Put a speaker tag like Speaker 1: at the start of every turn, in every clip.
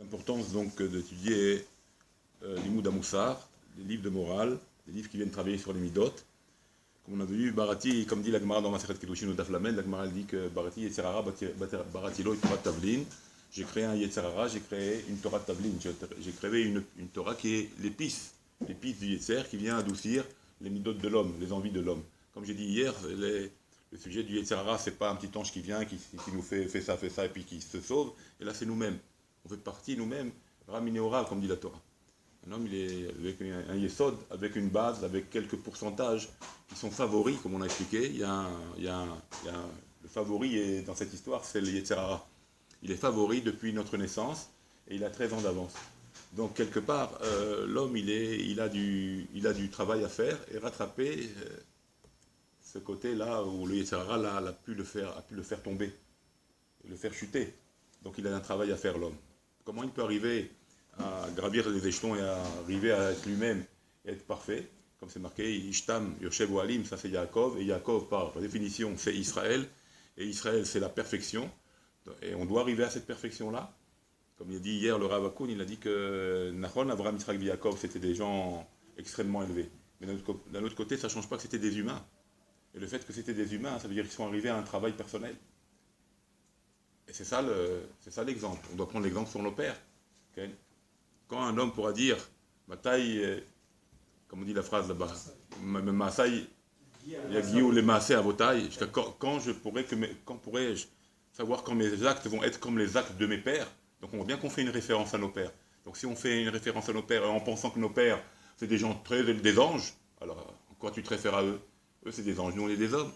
Speaker 1: L'importance donc d'étudier Limoud HaMussar, les livres de morale, les livres qui viennent travailler sur les midot. Comme on a vu, Barati, comme dit la Gemara dans Masechet Kedushin ou Daf Lamed, la Gemara dit que Barati Yetzer Hara Baratilo Torah Tavlin. J'ai créé un Yetzer Hara, j'ai créé une Torah Tavlin, j'ai créé une Torah qui est l'épice du Yetzer qui vient adoucir les midot de l'homme, les envies de l'homme. Comme j'ai dit hier, le sujet du Yetzer Hara, c'est pas un petit ange qui vient, qui nous fait ça, et puis qui se sauve. Et là, c'est nous-mêmes. On fait partie nous-mêmes, Raminéora, comme dit la Torah. Un homme, il est avec un yesod, avec une base, avec quelques pourcentages qui sont favoris, comme on a expliqué. Le favori dans cette histoire, c'est le Yetzer Hara. Il est favori depuis notre naissance et il a 13 ans d'avance. Donc, quelque part, l'homme, il a du travail à faire et rattraper ce côté-là où le Yetzer Hara a pu le faire tomber, le faire chuter. Donc, il a un travail à faire, l'homme. Comment il peut arriver à gravir les échelons et à arriver à être lui-même et être parfait, comme c'est marqué, Ishtam, Yoshev ou Alim, ça c'est Yaakov, et Yaakov par définition c'est Israël, et Israël c'est la perfection, et on doit arriver à cette perfection-là. Comme il a dit hier le Rav Akoun, il a dit que Nachon, Abraham, Yitzhak et Yaakov c'était des gens extrêmement élevés. Mais d'un autre côté, ça ne change pas que c'était des humains. Et le fait que c'était des humains, ça veut dire qu'ils sont arrivés à un travail personnel. Et c'est ça l'exemple. On doit prendre l'exemple sur nos pères. Okay? Quand un homme pourra dire, ma taille, comme on dit la phrase là-bas, ma taille, yagiou les maasé à vos tailles, quand pourrais-je savoir quand mes actes vont être comme les actes de mes pères? Donc on voit bien qu'on fait une référence à nos pères. Donc si on fait une référence à nos pères en pensant que nos pères, c'est des gens des anges, alors en quoi tu te réfères à eux? Eux c'est des anges, nous on est des hommes.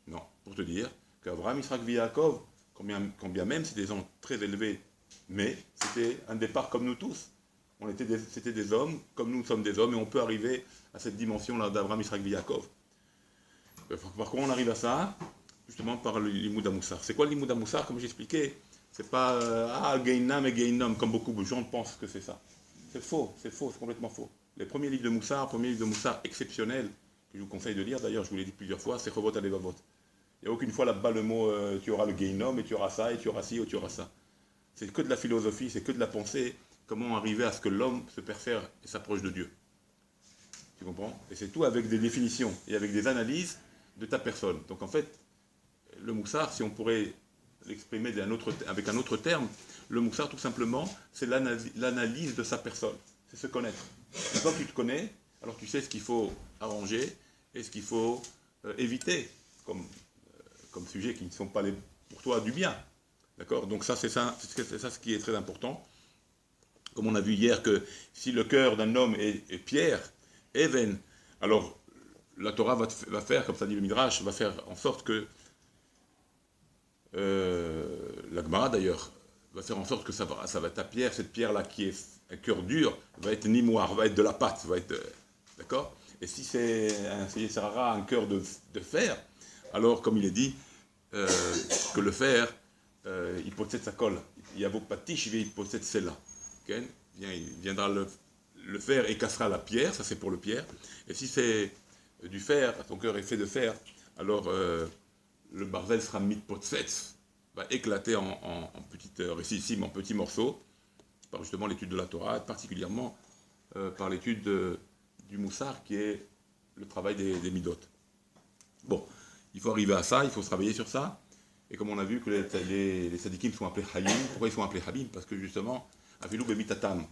Speaker 1: Non, pour te dire qu'Abraham, Yitzhak et Yaakov, quand bien même c'est des gens très élevés, mais c'était un départ comme nous tous. C'était des hommes, comme nous sommes des hommes, et on peut arriver à cette dimension-là d'Abraham, Yitzhak et Yaakov. Par contre, on arrive à ça, justement par le Limoud HaMussar. C'est quoi le Limoud HaMussar? Comme j'expliquais, c'est pas Geinam et Geinam, comme beaucoup de gens pensent que c'est ça. C'est faux, c'est complètement faux. Les premiers livres de Moussar exceptionnels, que je vous conseille de lire, d'ailleurs, je vous l'ai dit plusieurs fois, c'est Chovot Alevavot. Il n'y a aucune fois là-bas le mot tu auras le Geinom, et tu auras ça, et tu auras ci, ou tu auras ça. C'est que de la philosophie, c'est que de la pensée. Comment arriver à ce que l'homme se perfère et s'approche de Dieu. Tu comprends? Et c'est tout avec des définitions et avec des analyses de ta personne. Donc en fait, le Moussar, si on pourrait l'exprimer avec un autre terme, le Moussar tout simplement, c'est l'analyse de sa personne. C'est se connaître. Et quand tu te connais, alors tu sais ce qu'il faut arranger et ce qu'il faut éviter comme sujets qui ne sont pas pour toi du bien. D'accord? Donc ça, c'est ça ce qui est très important. Comme on a vu hier que si le cœur d'un homme est pierre, even, alors la Torah va faire, comme ça dit le Midrash, va faire en sorte que, la Gemara d'ailleurs, va faire en sorte que ça va être ta pierre, cette pierre-là qui est un cœur dur, va être nimoire, va être de la pâte, va être, d'accord? Et si c'est un cœur de fer, alors comme il est dit, que le fer, il possède sa colle, il y a vos patiches, il possède celle-là. Okay? Il viendra le fer et cassera la pierre, ça c'est pour le pierre. Et si c'est du fer, ton cœur est fait de fer, alors le barzel sera mitpotsetz, va éclater en petites récissime, en petits morceaux, par justement l'étude de la Torah, particulièrement par l'étude du Moussar, qui est le travail des midot. Bon, il faut arriver à ça, il faut se travailler sur ça. Et comme on a vu que les sadikim sont appelés Hayim, pourquoi ils sont appelés Habim? Parce que justement, Avilou Bemitatam.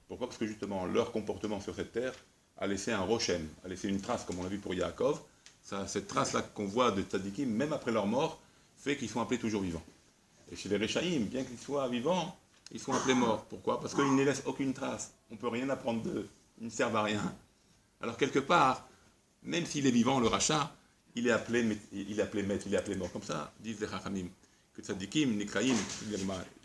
Speaker 1: Pourquoi? Parce que justement, leur comportement sur cette terre a laissé un rochem, a laissé une trace, comme on l'a vu pour Yaakov. Cette trace-là qu'on voit de tzadikim, même après leur mort, fait qu'ils sont appelés toujours vivants. Et chez les Rechaïm, bien qu'ils soient vivants, ils sont appelés morts. Pourquoi? Parce qu'ils ne laissent aucune trace. On ne peut rien apprendre d'eux. Ils ne servent à rien. Alors quelque part, même s'il est vivant, le rachat, il est appelé maître, il est appelé mort. Comme ça, disent les Chachamim, que tzadikim, nikraïm,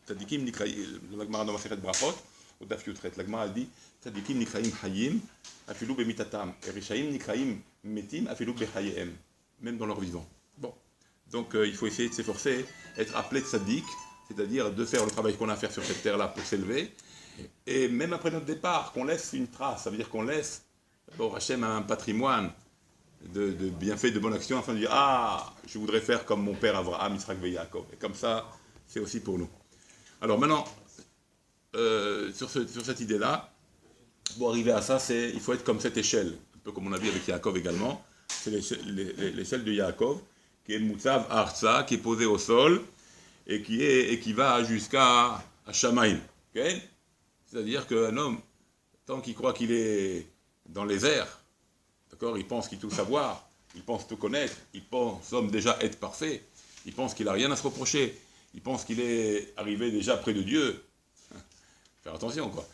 Speaker 1: tzadikim, nikraïm, la Gemara dans Masechet Brachot, au Daf Yutret, la Gemara dit, tzadikim, nikraïm, hayim, afilou bemitatam, et rishaïm, nikraïm, metim, afilou bechayem, même dans leur vivant. Bon, donc il faut essayer de s'efforcer, être appelé tzadik, c'est-à-dire de faire le travail qu'on a à faire sur cette terre-là pour s'élever, et même après notre départ, qu'on laisse une trace, ça veut dire qu'on laisse, bon, Hachem a un patrimoine, de bienfaits, de bonnes actions, afin de dire, ah, je voudrais faire comme mon père Abraham, Yitzhak et Yaakov. Et comme ça, c'est aussi pour nous. Alors maintenant, sur cette idée-là, pour arriver à ça, il faut être comme cette échelle, un peu comme on a vu avec Yaakov également. C'est l'échelle de Yaakov, qui est Moutsav Arza, qui est posée au sol, et qui va jusqu'à Shamaïm. Okay? C'est-à-dire qu'un homme, tant qu'il croit qu'il est dans les airs, d'accord, il pense qu'il tout savoir, il pense tout connaître, il pense déjà être parfait, il pense qu'il n'a rien à se reprocher, il pense qu'il est arrivé déjà près de Dieu. Faire attention, quoi.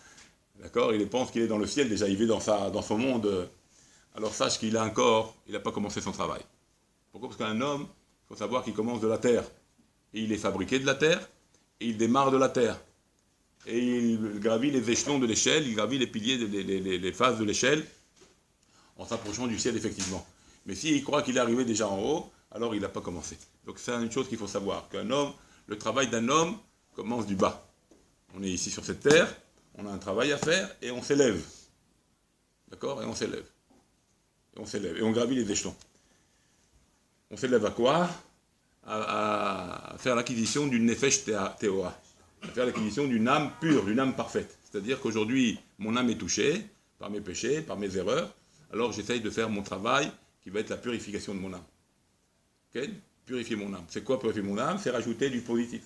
Speaker 1: D'accord, il pense qu'il est dans le ciel déjà, il vit dans son monde. Alors sache qu'il a un corps, il n'a pas commencé son travail. Pourquoi? Parce qu'un homme, il faut savoir qu'il commence de la terre. Et il est fabriqué de la terre, et il démarre de la terre. Et il gravit les échelons de l'échelle, il gravit les piliers, les phases de l'échelle, en s'approchant du ciel, effectivement. Mais s'il croit qu'il est arrivé déjà en haut, alors il n'a pas commencé. Donc c'est une chose qu'il faut savoir, le travail d'un homme commence du bas. On est ici sur cette terre, on a un travail à faire, et on s'élève. D'accord? Et on s'élève. Et on s'élève. Et on gravit les échelons. On s'élève à quoi? À faire l'acquisition d'une nefesh théora. À faire l'acquisition d'une âme pure, d'une âme parfaite. C'est-à-dire qu'aujourd'hui, mon âme est touchée par mes péchés, par mes erreurs. Alors j'essaye de faire mon travail qui va être la purification de mon âme. Okay? Purifier mon âme. C'est quoi purifier mon âme? C'est rajouter du positif.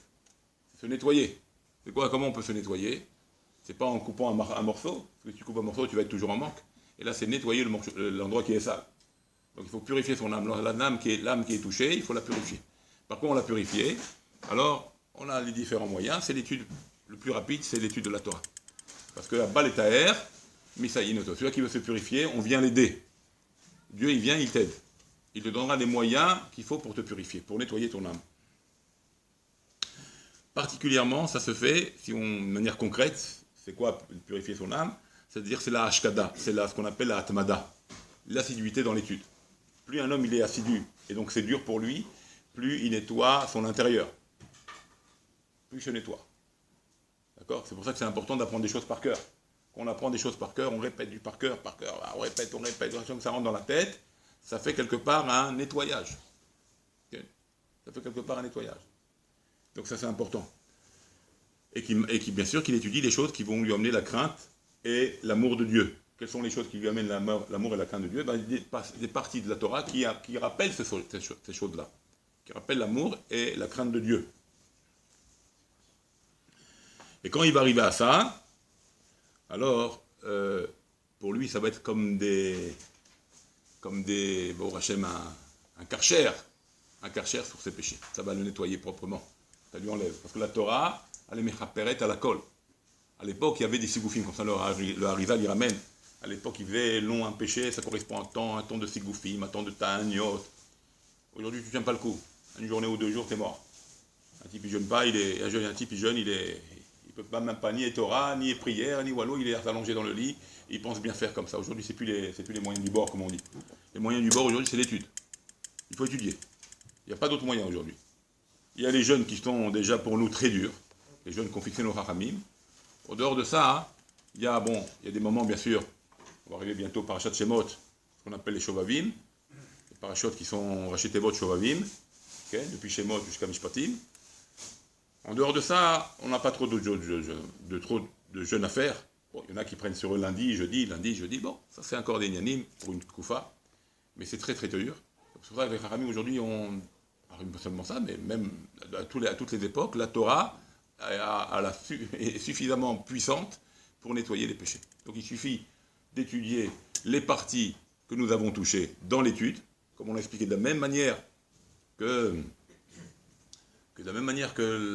Speaker 1: C'est se nettoyer. C'est quoi? Comment on peut se nettoyer? C'est pas en coupant un morceau. Parce que si tu coupes un morceau, tu vas être toujours en manque. Et là, c'est nettoyer l'endroit qui est sale. Donc il faut purifier son âme. L'âme qui est touchée, il faut la purifier. Par contre, on l'a purifiée. Alors, on a les différents moyens. C'est l'étude le plus rapide, c'est l'étude de la Torah. Parce que la balle est à air, Misaïnoto. Celui qui veut se purifier, on vient l'aider. Dieu, il vient, il t'aide. Il te donnera les moyens qu'il faut pour te purifier, pour nettoyer ton âme. Particulièrement, ça se fait, de manière concrète, c'est quoi purifier son âme? C'est-à-dire c'est la hashkada, c'est ce qu'on appelle la atmada, l'assiduité dans l'étude. Plus un homme il est assidu, et donc c'est dur pour lui, plus il nettoie son intérieur. Plus il se nettoie. D'accord? C'est pour ça que c'est important d'apprendre des choses par cœur. Quand on apprend des choses par cœur, on répète du par cœur, on répète, que ça rentre dans la tête, ça fait quelque part un nettoyage. Okay? Ça fait quelque part un nettoyage. Donc ça c'est important. Et qui bien sûr qu'il étudie les choses qui vont lui amener la crainte et l'amour de Dieu. Quelles sont les choses qui lui amènent l'amour et la crainte de Dieu? Des parties de la Torah qui rappellent ces choses-là, qui rappellent l'amour et la crainte de Dieu. Et quand il va arriver à ça, alors, pour lui, ça va être comme bon, Hachem, un karcher sur ses péchés. Ça va le nettoyer proprement. Ça lui enlève. Parce que la Torah, elle est mechaperet à la colle. À l'époque, il y avait des sigoufim, comme ça le Harizal y ramène. À l'époque, il faisait long un péché, ça correspond à un temps de sigoufim, un temps de ta'aniot. Aujourd'hui, tu ne tiens pas le coup. Une journée ou 2 jours, tu es mort. Un type, il jeûne pas, un type, il jeûne, il peut pas même pas ni Torah, ni prière, ni wallo, il est allongé dans le lit, il pense bien faire comme ça. Aujourd'hui, c'est plus les moyens du bord, comme on dit. Les moyens du bord, aujourd'hui, c'est l'étude. Il faut étudier. Il n'y a pas d'autres moyens aujourd'hui. Il y a les jeunes qui sont déjà pour nous très durs, les jeunes qui ont fixé nos rachamim. Au dehors de ça, il y a des moments, bien sûr, on va arriver bientôt parachat Shemot, ce qu'on appelle les Shovavim, les parachutes qui sont Rachetevot Shovavim, okay, depuis Shemot jusqu'à Mishpatim. En dehors de ça, on n'a pas trop de jeunes à faire. Bon, il y en a qui prennent sur eux lundi, jeudi, bon, ça c'est encore des nyanim pour une koufa, mais c'est très très dur. C'est pour ça qu'avec Harami aujourd'hui, pas seulement ça, mais même à toutes les époques, la Torah est suffisamment puissante pour nettoyer les péchés. Donc il suffit d'étudier les parties que nous avons touchées dans l'étude, comme on l'a expliqué de la même manière que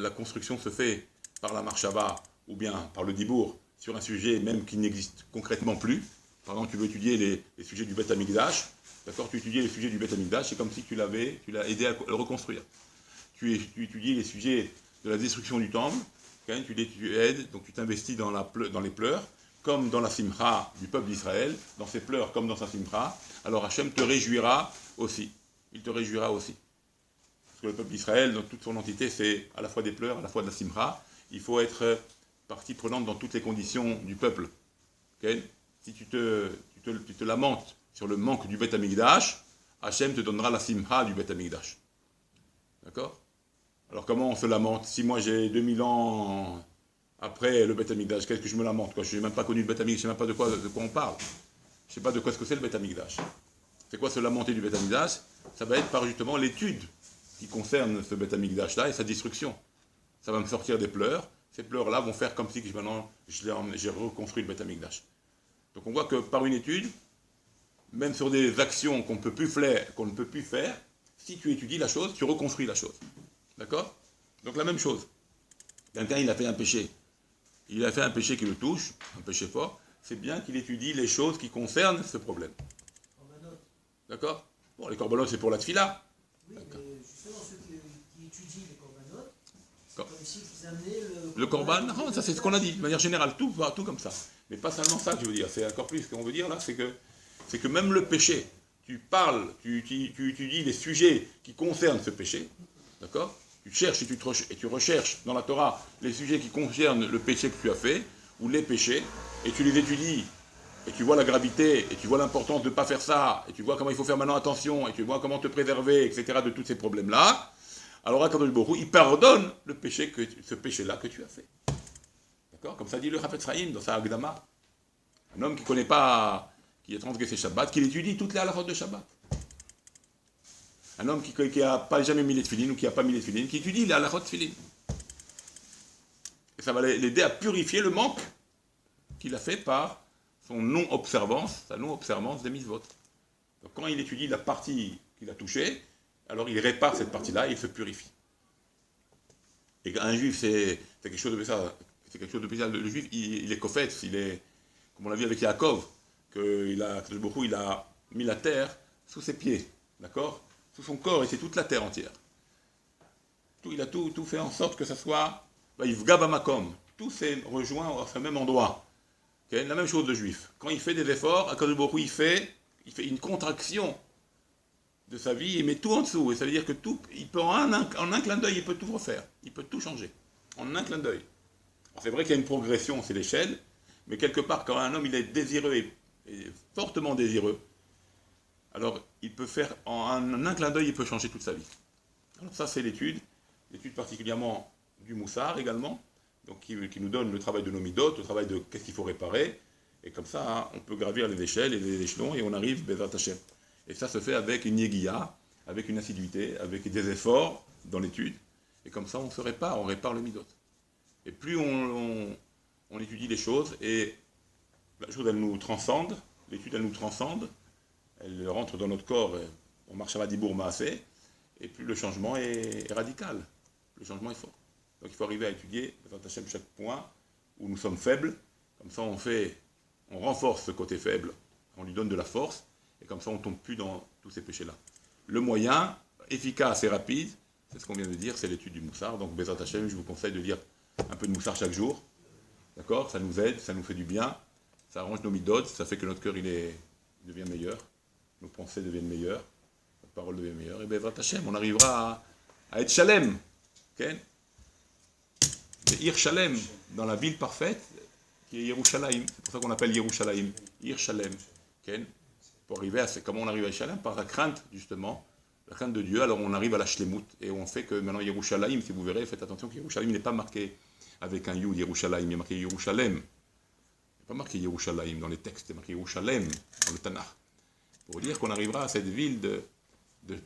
Speaker 1: la construction se fait par la marshava ou bien par le dibour sur un sujet même qui n'existe concrètement plus. Par exemple, tu veux étudier les sujets du Beth Amikdash, d'accord, tu étudies les sujets du Beth Amikdash, c'est comme si tu l'as aidé à le reconstruire. Tu étudies les sujets de la destruction du temple, okay, tu aides, donc tu t'investis dans les pleurs, comme dans la simcha du peuple d'Israël, dans ses pleurs comme dans sa simcha, alors Hachem te réjouira aussi. Il te réjouira aussi. Parce que le peuple d'Israël, dans toute son entité, c'est à la fois des pleurs, à la fois de la simcha. Il faut être partie prenante dans toutes les conditions du peuple. Okay? Si tu te lamentes sur le manque du Beth Amikdash, Hachem te donnera la simcha du Beth Amikdash. D'accord? Alors comment on se lamente? Si moi j'ai 2000 ans Après le Beth Amikdash, qu'est-ce que je me lamente, quoi? Je n'ai même pas connu le Beth Amikdash, je ne sais même pas de quoi on parle. Je ne sais pas de quoi ce que c'est le Beth Amikdash. C'est quoi se lamenter du Beth Amikdash? Ça va être par justement l'étude qui concerne ce Beth Amikdash-là et sa destruction. Ça va me sortir des pleurs. Ces pleurs-là vont faire comme si maintenant j'ai reconstruit le Beth Amikdash. Donc on voit que par une étude, même sur des actions qu'on ne peut plus faire, si tu étudies la chose, tu reconstruis la chose. D'accord? Donc la même chose. Quelqu'un, il a fait un péché. Il a fait un péché qui le touche, un péché fort. C'est bien qu'il étudie les choses qui concernent ce problème. D'accord? Bon, les corbanotes, c'est pour la tfila.
Speaker 2: Oui, mais justement, ceux qui étudient les corbanotes, c'est
Speaker 1: Comme
Speaker 2: si vous amenez
Speaker 1: le corban, non, ça c'est ce qu'on a dit, de manière générale, tout comme ça. Mais pas seulement ça que je veux dire, c'est encore plus. Ce qu'on veut dire là, c'est que même le péché, tu parles, tu étudies les sujets qui concernent ce péché, d'accord? Tu cherches et tu recherches dans la Torah les sujets qui concernent le péché que tu as fait, ou les péchés, et tu les étudies, et tu vois la gravité, et tu vois l'importance de ne pas faire ça, et tu vois comment il faut faire maintenant attention, et tu vois comment te préserver, etc., de tous ces problèmes-là, alors Akadosh Baruch Hu, il pardonne ce péché-là que tu as fait. D'accord? Comme ça dit le Chafetz Chaim dans sa Hagdama. Un homme qui ne connaît pas, qui a transgressé Shabbat, qui étudie toutes les halachot de Shabbat. Un homme qui n'a pas jamais mis les tefilines, ou qui n'a pas mis les tefilines, qui étudie les halachot de tefilines. Et ça va l'aider à purifier le manque qu'il a fait par sa non-observance des mitzvot. Donc quand il étudie la partie qu'il a touchée, alors il répare cette partie-là et il se purifie. Et un juif, c'est quelque chose de ça. C'est quelque chose de spécial. Le juif, il est kofetz, il est, comme on l'a vu avec Yaakov, qu'il a mis la terre sous ses pieds, d'accord? Sous son corps, et c'est toute la terre entière. Il a tout fait en sorte que ça soit, Yivga bamakom, tout s'est rejoint au même endroit. Okay? La même chose de juif. Quand il fait des efforts, Akadosh Baruch Hu, il fait une contraction de sa vie, il met tout en dessous. Et ça veut dire que tout, il peut en un clin d'œil, il peut tout refaire. Il peut tout changer. En un clin d'œil. C'est vrai qu'il y a une progression, c'est l'échelle, mais quelque part, quand un homme il est désireux et fortement désireux, alors il peut faire en un clin d'œil, il peut changer toute sa vie. Alors ça, c'est l'étude particulièrement du Moussar également, donc qui nous donne le travail de nos midot, le travail de qu'est-ce qu'il faut réparer, et comme ça, hein, on peut gravir les échelles et les échelons, et on arrive Bezrat Hashem. Et ça se fait avec une yéguia, avec une assiduité, avec des efforts dans l'étude, et comme ça, on répare le midot. Et plus on étudie les choses, et la chose, elle nous transcende, l'étude, elle nous transcende, elle rentre dans notre corps, on marche à Madibour Maasé, et plus le changement est radical, le changement est fort. Donc il faut arriver à étudier, chaque point où nous sommes faibles, comme ça on renforce ce côté faible, on lui donne de la force, et comme ça on ne tombe plus dans tous ces péchés-là. Le moyen, efficace et rapide, c'est ce qu'on vient de dire, c'est l'étude du Moussar. Donc Bezrat Hashem, je vous conseille de lire un peu de Moussar chaque jour, d'accord? Ça nous aide, ça nous fait du bien, ça arrange nos midot, ça fait que notre cœur il devient meilleur, nos pensées deviennent meilleures, notre parole devient meilleure, et Bezrat Hashem, on arrivera à être Shalem, okay? Ir Shalem, dans la ville parfaite, qui est Yerushalayim. C'est pour ça qu'on appelle Yerushalayim, Ir Shalem. Okay? Pour arriver comment on arrive à Shalem? Par la crainte, justement, la crainte de Dieu. Alors on arrive à la Shlemut, et on fait que maintenant Yerushalayim, si vous verrez, faites attention que Yerushalayim n'est pas marqué avec un Yud, Yerushalayim, il est marqué Yerushalem. Il n'est pas marqué Yerushalayim dans les textes, il est marqué Yerushalem dans le Tanakh. Pour dire qu'on arrivera à cette ville de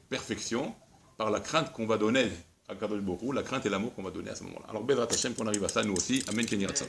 Speaker 1: perfection par la crainte qu'on va donner à Kadosh Baruch Hu, la crainte et l'amour qu'on va donner à ce moment-là. Alors, Bezrat Hashem, qu'on arrive à ça, nous aussi. Amen, Ken Yirah Tzad.